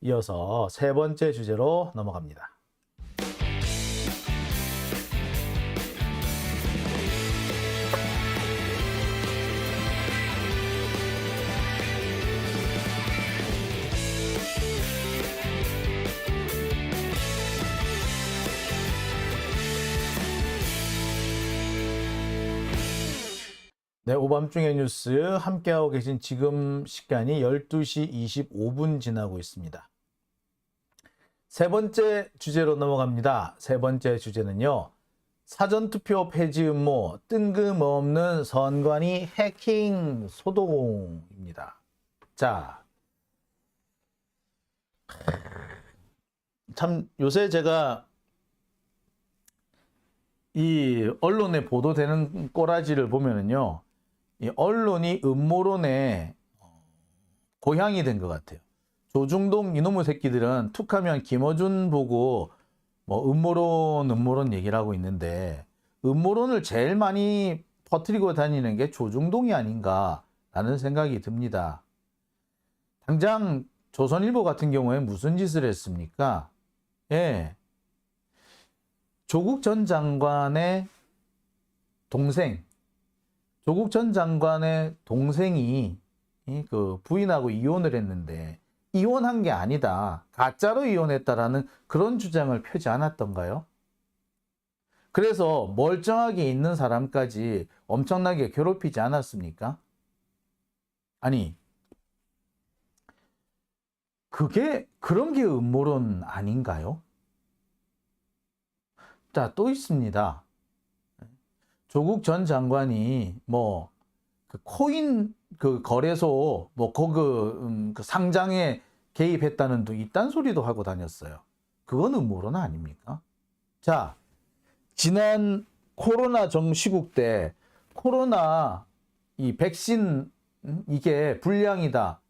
이어서 세 번째 주제로 넘어갑니다. 네, 오밤중의 뉴스 함께하고 계신 지금 시간이 12시 25분 지나고 있습니다. 세 번째 주제로 넘어갑니다. 세 번째 주제는요. 사전투표 폐지 음모, 뜬금없는 선관위 해킹 소동입니다. 자, 참 요새 제가 이 언론에 보도되는 꼬라지를 보면은요. 이 언론이 음모론의 고향이 된 것 같아요. 조중동 이놈의 새끼들은 툭하면 김어준 보고 뭐 음모론 얘기를 하고 있는데 음모론을 제일 많이 퍼뜨리고 다니는 게 조중동이 아닌가라는 생각이 듭니다. 당장 조선일보 같은 경우에 무슨 짓을 했습니까? 예. 조국 전 장관의 동생, 조국 전 장관의 동생이 그 부인하고 이혼을 했는데 이혼한 게 아니다. 가짜로 이혼했다라는 그런 주장을 펴지 않았던가요? 그래서 멀쩡하게 있는 사람까지 엄청나게 괴롭히지 않았습니까? 아니, 그런 게 음모론 아닌가요? 자, 또 있습니다. 조국 전 장관이 뭐 그 코인 그 거래소 뭐 그 상장에 개입했다는 등 이딴 소리도 하고 다녔어요. 그건 음모론 아닙니까? 자, 지난 코로나 시국 때 코로나 이 백신 이게 불량이다.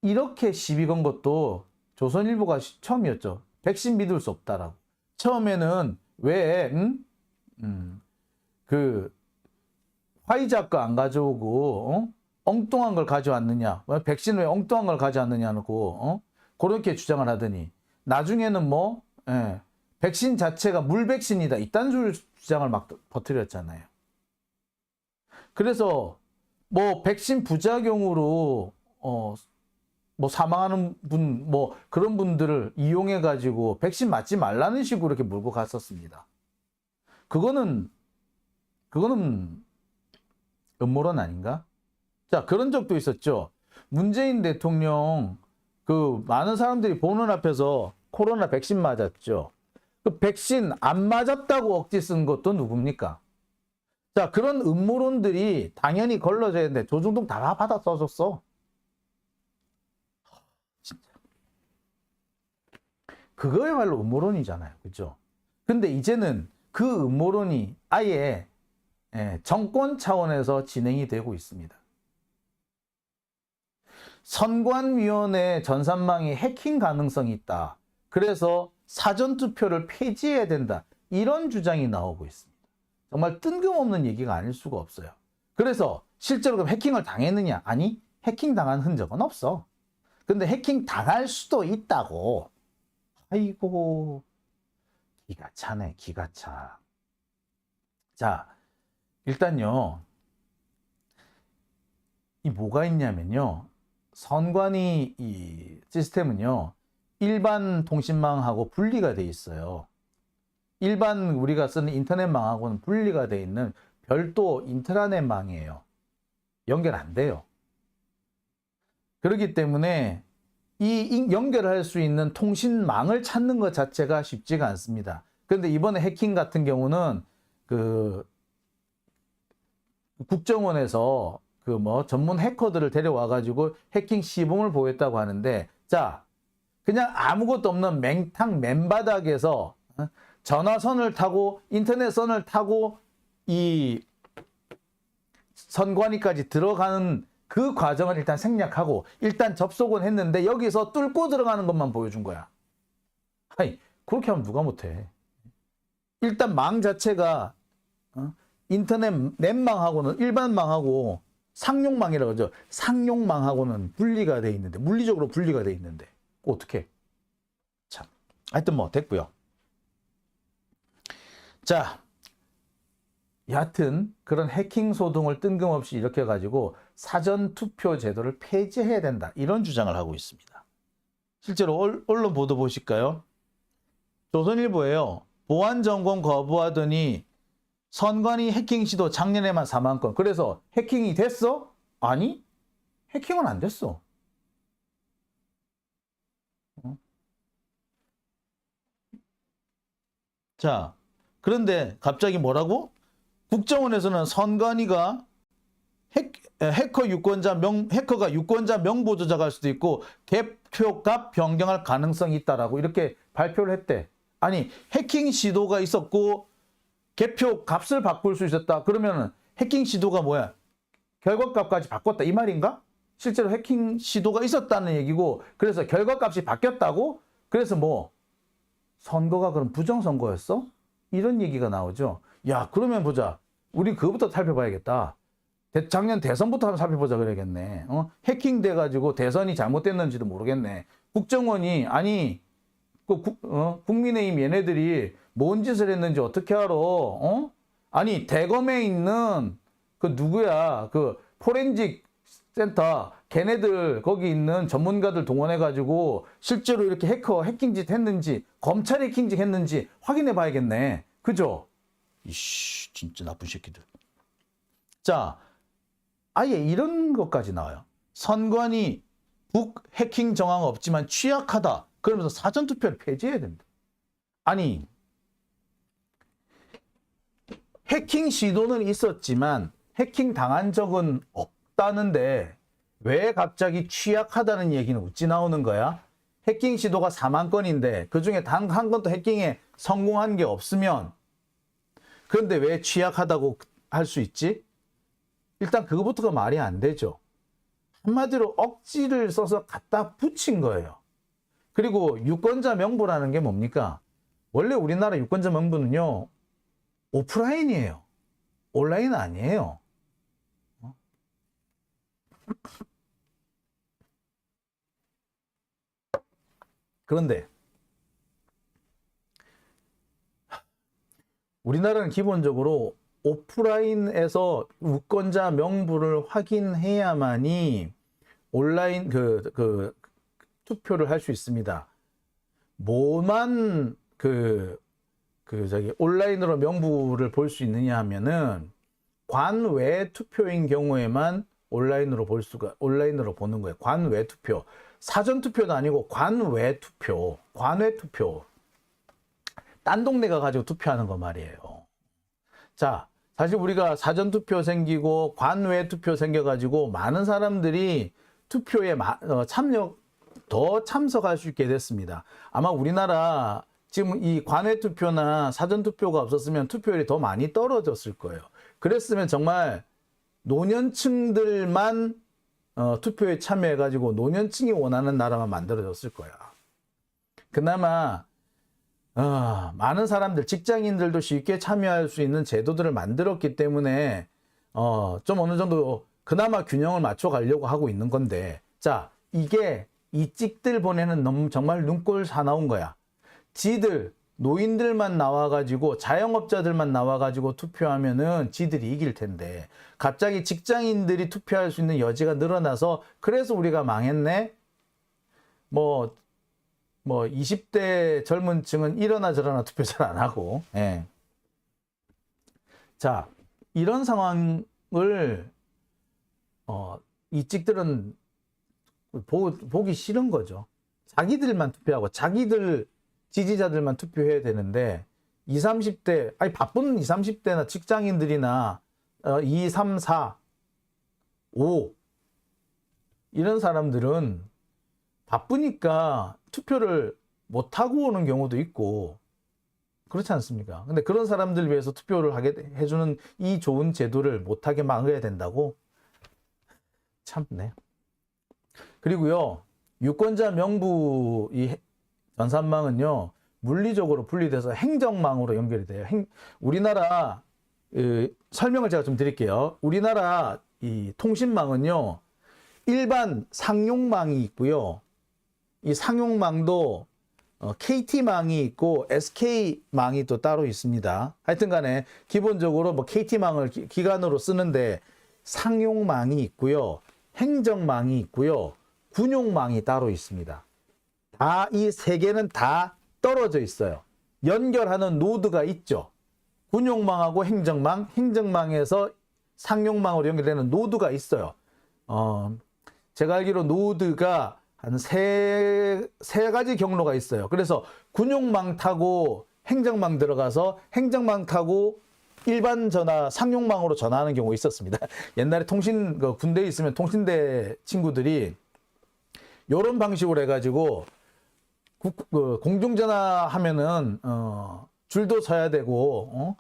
이렇게 시비 건 것도 조선일보가 처음이었죠. 백신 믿을 수 없다라고. 처음에는 왜 그 화이자 거 안 가져오고 엉뚱한 걸 가져왔느냐, 백신 왜 엉뚱한 걸 가져왔느냐고 그렇게 주장을 하더니 나중에는 뭐 백신 자체가 물백신이다 이딴 주장을 막 퍼뜨렸잖아요. 그래서 뭐 백신 부작용으로 뭐 사망하는 분 뭐 그런 분들을 이용해 가지고 백신 맞지 말라는 식으로 이렇게 몰고 갔었습니다. 그거는 음모론 아닌가? 자, 그런 적도 있었죠. 문재인 대통령 그 많은 사람들이 보는 앞에서 코로나 백신 맞았죠. 그 백신 안 맞았다고 억지 쓴 것도 누굽니까? 자, 그런 음모론들이 당연히 걸러져야 되는데 조중동 다 받아 써줬어. 진짜. 그거야말로 음모론이잖아요. 그죠? 근데 이제는 그 음모론이 아예 정권 차원에서 진행이 되고 있습니다. 선관위원회 전산망이 해킹 가능성이 있다. 그래서 사전투표를 폐지해야 된다. 이런 주장이 나오고 있습니다. 정말 뜬금없는 얘기가 아닐 수가 없어요. 그래서 실제로 그럼 해킹을 당했느냐? 아니, 해킹 당한 흔적은 없어. 근데 해킹 당할 수도 있다고. 아이고, 기가 차네, 기가 차. 자, 일단요, 이 뭐가 있냐면요, 선관위 이 시스템은요, 일반 통신망하고 분리가 돼 있어요. 일반 우리가 쓰는 인터넷망하고는 분리가 돼 있는 별도 인트라넷망이에요. 연결 안 돼요. 그렇기 때문에 이 연결할 수 있는 통신망을 찾는 것 자체가 쉽지가 않습니다. 그런데 이번에 해킹 같은 경우는 그 국정원에서 그 뭐 전문 해커들을 데려와 가지고 해킹 시범을 보였다고 하는데, 자, 그냥 아무것도 없는 맹탕 맨바닥에서 전화선을 타고 인터넷선을 타고 이 선관위까지 들어가는 그 과정을 일단 생략하고 일단 접속은 했는데 여기서 뚫고 들어가는 것만 보여준 거야. 아니, 그렇게 하면 누가 못해. 일단 망 자체가 인터넷 넷망하고는 일반망하고 상용망이라고 하죠. 상용망하고는 분리가 돼 있는데, 물리적으로 분리가 돼 있는데 어떻게? 참, 하여튼 뭐 됐고요. 자, 여하튼 그런 해킹 소동을 뜬금없이 일으켜가지고 사전투표 제도를 폐지해야 된다. 이런 주장을 하고 있습니다. 실제로 언론 보도 보실까요? 조선일보예요. 보안점검 거부하더니 선관위 해킹 시도 작년에만 4만 건. 그래서 해킹이 됐어? 아니, 해킹은 안 됐어. 자, 그런데 갑자기 뭐라고? 국정원에서는 선관위가 해커가 유권자 명부 조작할 수도 있고 개표값 변경할 가능성이 있다라고 이렇게 발표를 했대. 아니, 해킹 시도가 있었고 개표 값을 바꿀 수 있었다. 그러면 해킹 시도가 뭐야? 결과값까지 바꿨다 이 말인가? 실제로 해킹 시도가 있었다는 얘기고, 그래서 결과값이 바뀌었다고? 그래서 뭐 선거가 그럼 부정선거였어? 이런 얘기가 나오죠. 야, 그러면 보자. 우리 그거부터 살펴봐야겠다. 작년 대선부터 한번 살펴보자 그래야겠네. 해킹돼가지고 대선이 잘못됐는지도 모르겠네. 국정원이, 아니, 국민의힘 얘네들이 뭔 짓을 했는지 어떻게 알아? 아니, 대검에 있는 그 누구야? 그 포렌식 센터, 걔네들 거기 있는 전문가들 동원해가지고 실제로 이렇게 해킹짓 했는지, 검찰 해킹짓 했는지 확인해 봐야겠네. 그죠? 이씨, 진짜 나쁜 새끼들. 자, 아예 이런 것까지 나와요. 선관위 북 해킹 정황 없지만 취약하다. 그러면서 사전투표를 폐지해야 된다. 아니, 해킹 시도는 있었지만 해킹 당한 적은 없다는데 왜 갑자기 취약하다는 얘기는 어찌 나오는 거야? 해킹 시도가 4만 건인데 그중에 단 한 건도 해킹에 성공한 게 없으면, 그런데 왜 취약하다고 할 수 있지? 일단 그거부터가 말이 안 되죠. 한마디로 억지를 써서 갖다 붙인 거예요. 그리고 유권자 명부라는 게 뭡니까? 원래 우리나라 유권자 명부는요, 오프라인이에요. 온라인 아니에요. 그런데 우리나라는 기본적으로 오프라인에서 유권자 명부를 확인해야만이 온라인 투표를 할 수 있습니다. 뭐만 온라인으로 명부를 볼 수 있느냐 하면은 관외 투표인 경우에만 온라인으로 보는 거예요. 관외 투표. 사전 투표도 아니고 관외 투표. 관외 투표. 딴 동네 가가지고 투표하는 거 말이에요. 자, 사실 우리가 사전 투표 생기고 관외 투표 생겨가지고 많은 사람들이 투표에 더 참석할 수 있게 됐습니다. 아마 우리나라 지금 이 관외 투표나 사전 투표가 없었으면 투표율이 더 많이 떨어졌을 거예요. 그랬으면 정말 노년층들만 투표에 참여해가지고 노년층이 원하는 나라만 만들어졌을 거야. 그나마 많은 사람들, 직장인들도 쉽게 참여할 수 있는 제도들을 만들었기 때문에 좀 어느 정도 그나마 균형을 맞춰 가려고 하고 있는 건데, 자, 이게 이 찍들 보내는 너무 정말 눈꼴 사나운 거야. 지들, 노인들만 나와가지고 자영업자들만 나와가지고 투표하면은 지들이 이길 텐데 갑자기 직장인들이 투표할 수 있는 여지가 늘어나서 그래서 우리가 망했네? 뭐 20대 젊은 층은 이러나 저러나 투표 잘 안 하고, 예. 자, 이런 상황을 이 찍들은 보기 싫은 거죠. 자기들만 투표하고 자기들 지지자들만 투표해야 되는데 20, 30대, 아니 바쁜 20, 30대나 직장인들이나 2, 3, 4, 5 이런 사람들은 바쁘니까 투표를 못하고 오는 경우도 있고 그렇지 않습니까? 근데 그런 사람들 위해서 투표를 하게 해주는 이 좋은 제도를 못하게 막아야 된다고? 참네. 그리고요, 유권자 명부 이 전산망은요, 물리적으로 분리돼서 행정망으로 연결이 돼요. 우리나라 설명을 제가 좀 드릴게요. 우리나라 이 통신망은요, 일반 상용망이 있고요, 이 상용망도 KT망이 있고 SK망이 또 따로 있습니다. 하여튼 간에 기본적으로 뭐 KT망을 기관으로 쓰는데 상용망이 있고요. 행정망이 있고요. 군용망이 따로 있습니다. 다 이 세 개는 다 떨어져 있어요. 연결하는 노드가 있죠. 군용망하고 행정망, 행정망에서 상용망으로 연결되는 노드가 있어요. 제가 알기로 노드가 한 세 가지 경로가 있어요. 그래서 군용망 타고 행정망 들어가서 행정망 타고 일반 전화, 상용망으로 전화하는 경우가 있었습니다. 옛날에 군대에 있으면 통신대 친구들이 이런 방식으로 해가지고 공중전화 하면은 줄도 서야 되고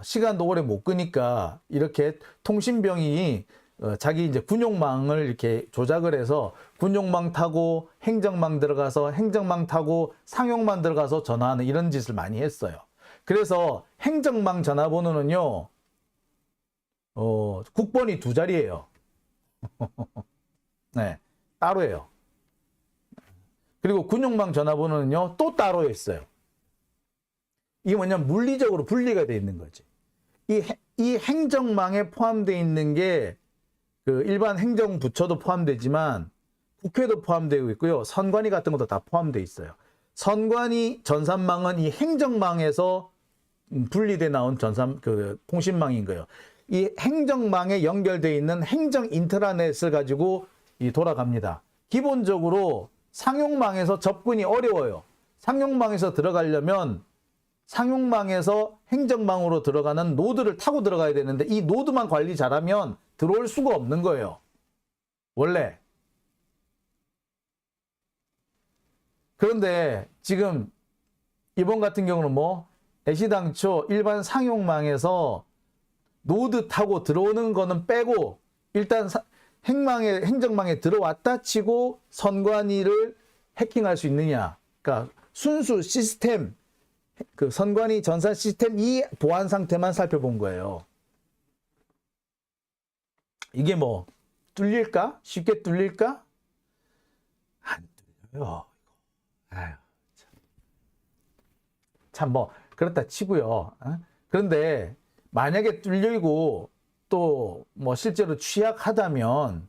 시간도 오래 못 끄니까 이렇게 통신병이 자기 이제 군용망을 이렇게 조작을 해서 군용망 타고 행정망 들어가서 행정망 타고 상용망 들어가서 전화하는 이런 짓을 많이 했어요. 그래서 행정망 전화번호는요, 국번이 2자리예요. 네, 따로예요. 그리고 군용망 전화번호는요, 또 따로 있어요. 이게 뭐냐면 물리적으로 분리가 되어 있는 거지. 이 행정망에 포함되어 있는 게 그 일반 행정부처도 포함되지만 국회도 포함되어 있고요. 선관위 같은 것도 다 포함되어 있어요. 선관위 전산망은 이 행정망에서 분리돼 나온 통신망인 거예요. 이 행정망에 연결되어 있는 행정 인트라넷을 가지고 돌아갑니다. 기본적으로 상용망에서 접근이 어려워요. 상용망에서 들어가려면 상용망에서 행정망으로 들어가는 노드를 타고 들어가야 되는데 이 노드만 관리 잘하면 들어올 수가 없는 거예요. 원래. 그런데 지금 이번 같은 경우는 애시당초 일반 상용망에서 노드 타고 들어오는 거는 빼고 일단 행정망에 들어왔다 치고 선관위를 해킹할 수 있느냐. 그러니까 순수 시스템, 그 선관위 전산 시스템 이 보안 상태만 살펴본 거예요. 이게 뚫릴까? 쉽게 뚫릴까? 안 뚫려요. 아유, 참 그렇다 치고요. 그런데 만약에 뚫리고 또 실제로 취약하다면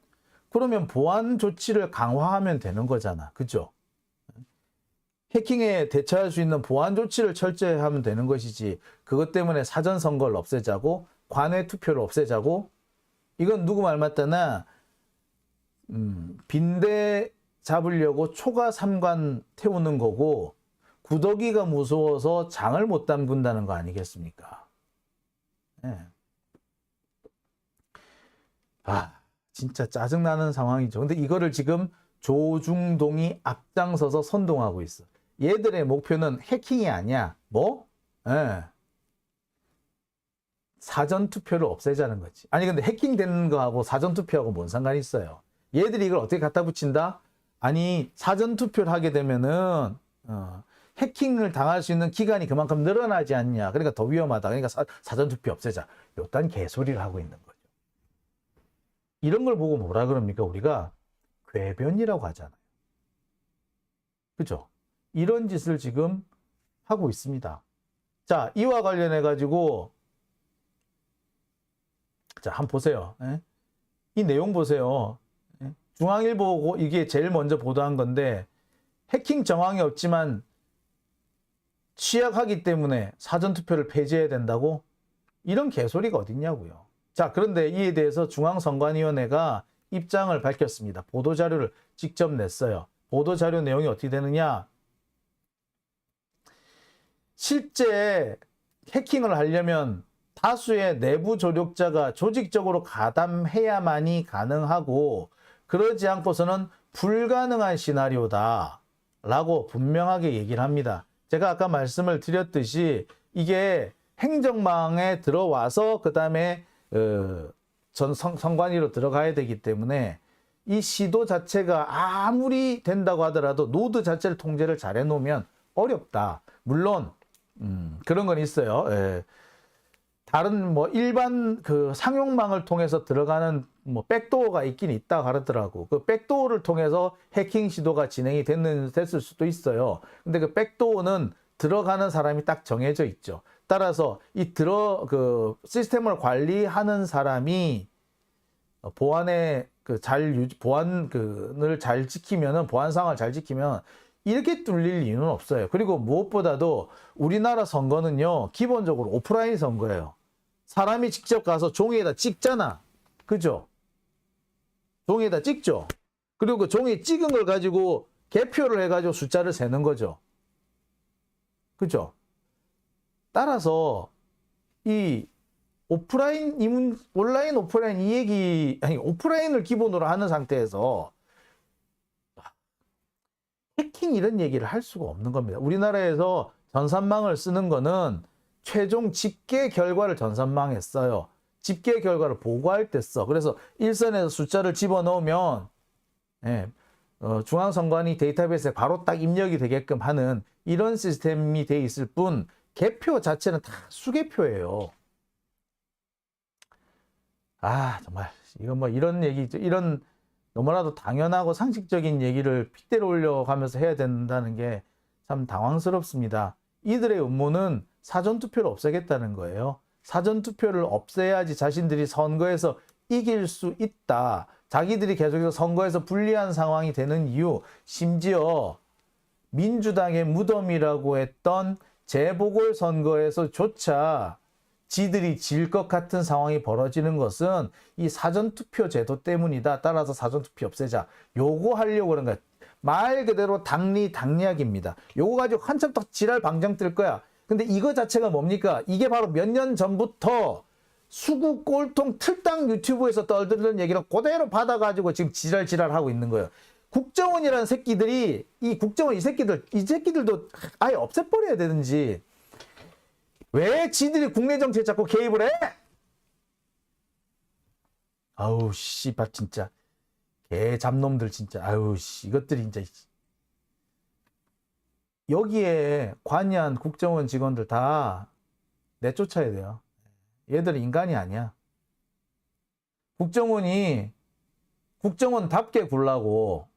그러면 보안 조치를 강화하면 되는 거잖아. 그죠? 해킹에 대처할 수 있는 보안 조치를 철저히 하면 되는 것이지 그것 때문에 사전 선거를 없애자고 관외 투표를 없애자고 이건 누구 말 맞다나 빈대 잡으려고 초가 삼관 태우는 거고 구더기가 무서워서 장을 못 담근다는 거 아니겠습니까? 네. 진짜 짜증나는 상황이죠. 근데 이거를 지금 조중동이 앞장서서 선동하고 있어. 얘들의 목표는 해킹이 아니야. 네. 사전투표를 없애자는 거지. 아니 근데 해킹되는 거하고 사전투표하고 뭔 상관이 있어요. 얘들이 이걸 어떻게 갖다 붙인다? 아니 사전투표를 하게 되면은 해킹을 당할 수 있는 기간이 그만큼 늘어나지 않냐. 그러니까 더 위험하다. 그러니까 사전투표 없애자. 요딴 개소리를 하고 있는 거죠. 이런 걸 보고 뭐라 그럽니까? 우리가 궤변이라고 하잖아요. 그죠? 이런 짓을 지금 하고 있습니다. 자, 이와 관련해 가지고 자, 한번 보세요. 이 내용 보세요. 중앙일보 이게 제일 먼저 보도한 건데 해킹 정황이 없지만 취약하기 때문에 사전투표를 폐지해야 된다고? 이런 개소리가 어딨냐고요. 자, 그런데 이에 대해서 중앙선관위원회가 입장을 밝혔습니다. 보도자료를 직접 냈어요. 보도자료 내용이 어떻게 되느냐? 실제 해킹을 하려면 다수의 내부 조력자가 조직적으로 가담해야만이 가능하고 그러지 않고서는 불가능한 시나리오다 라고 분명하게 얘기를 합니다. 제가 아까 말씀을 드렸듯이 이게 행정망에 들어와서 그 다음에 선관위로 들어가야 되기 때문에 이 시도 자체가 아무리 된다고 하더라도 노드 자체를 통제를 잘 해놓으면 어렵다. 물론 그런 건 있어요. 다른 일반 그 상용망을 통해서 들어가는 뭐 백도어가 있긴 있다 그러더라고. 그 백도어를 통해서 해킹 시도가 진행이 됐을 수도 있어요. 근데 그 백도어는 들어가는 사람이 딱 정해져 있죠. 따라서 그 시스템을 관리하는 사람이 보안을 잘 지키면은, 보안상을 잘 지키면 이렇게 뚫릴 이유는 없어요. 그리고 무엇보다도 우리나라 선거는요, 기본적으로 오프라인 선거예요. 사람이 직접 가서 종이에다 찍잖아. 그죠? 종이에다 찍죠. 그리고 그 종이 찍은 걸 가지고 개표를 해가지고 숫자를 세는 거죠. 그죠? 따라서 이 온라인, 오프라인 이 얘기, 아니, 오프라인을 기본으로 하는 상태에서 해킹 이런 얘기를 할 수가 없는 겁니다. 우리나라에서 전산망을 쓰는 거는 최종 집계 결과를 전산망에 써요. 집계 결과를 보고할 때 써. 그래서 일선에서 숫자를 집어넣으면 중앙선관위 데이터베이스에 바로 딱 입력이 되게끔 하는 이런 시스템이 돼 있을 뿐, 개표 자체는 다 수개표예요. 정말 이건 뭐 이런 얘기, 이런 너무나도 당연하고 상식적인 얘기를 핏대로 올려가면서 해야 된다는 게 참 당황스럽습니다. 이들의 음모는 사전투표를 없애겠다는 거예요. 사전투표를 없애야지 자신들이 선거에서 이길 수 있다. 자기들이 계속해서 선거에서 불리한 상황이 되는 이유, 심지어 민주당의 무덤이라고 했던 재보궐선거에서조차 지들이 질 것 같은 상황이 벌어지는 것은 이 사전투표 제도 때문이다. 따라서 사전투표 없애자. 요거 하려고 그런 거야. 말 그대로 당리당략입니다. 요거 가지고 한참 더 지랄 방정 뜰 거야. 근데 이거 자체가 뭡니까? 이게 바로 몇 년 전부터 수구 꼴통 틀당 유튜브에서 떠들던 얘기를 그대로 받아가지고 지금 지랄하고 있는 거예요. 국정원이라는 새끼들이, 이 새끼들도 아예 없애버려야 되는지, 왜 지들이 국내 정치에 자꾸 개입을 해? 아우, 씨발, 진짜. 개 잡놈들, 진짜. 아우, 씨, 이것들이 진짜. 여기에 관여한 국정원 직원들 다 내쫓아야 돼요. 얘들은 인간이 아니야. 국정원답게 굴라고,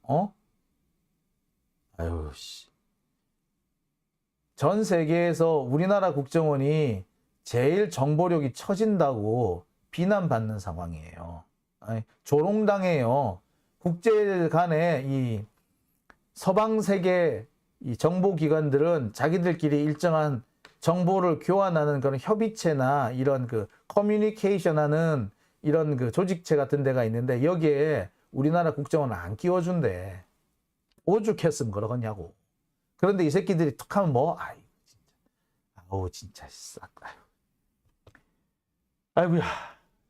아유, 씨. 전 세계에서 우리나라 국정원이 제일 정보력이 처진다고 비난받는 상황이에요. 조롱당해요. 국제 간의 이 서방 세계 이 정보기관들은 자기들끼리 일정한 정보를 교환하는 그런 협의체나 이런 그 커뮤니케이션 하는 이런 그 조직체 같은 데가 있는데, 여기에 우리나라 국정원은 안 끼워준대. 오죽했으면 그러겠냐고. 그런데 이 새끼들이 툭 하면 뭐, 아우, 진짜, 싹, 아이고야,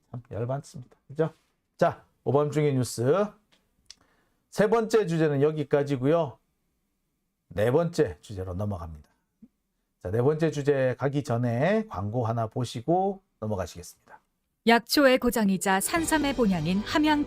참 열받습니다. 그죠? 자, 오밤중의 뉴스. 세 번째 주제는 여기까지고요. 네 번째 주제로 넘어갑니다. 자, 네 번째 주제 가기 전에 광고 하나 보시고 넘어가시겠습니다. 약초의 고장이자 산삼의 본향인 함양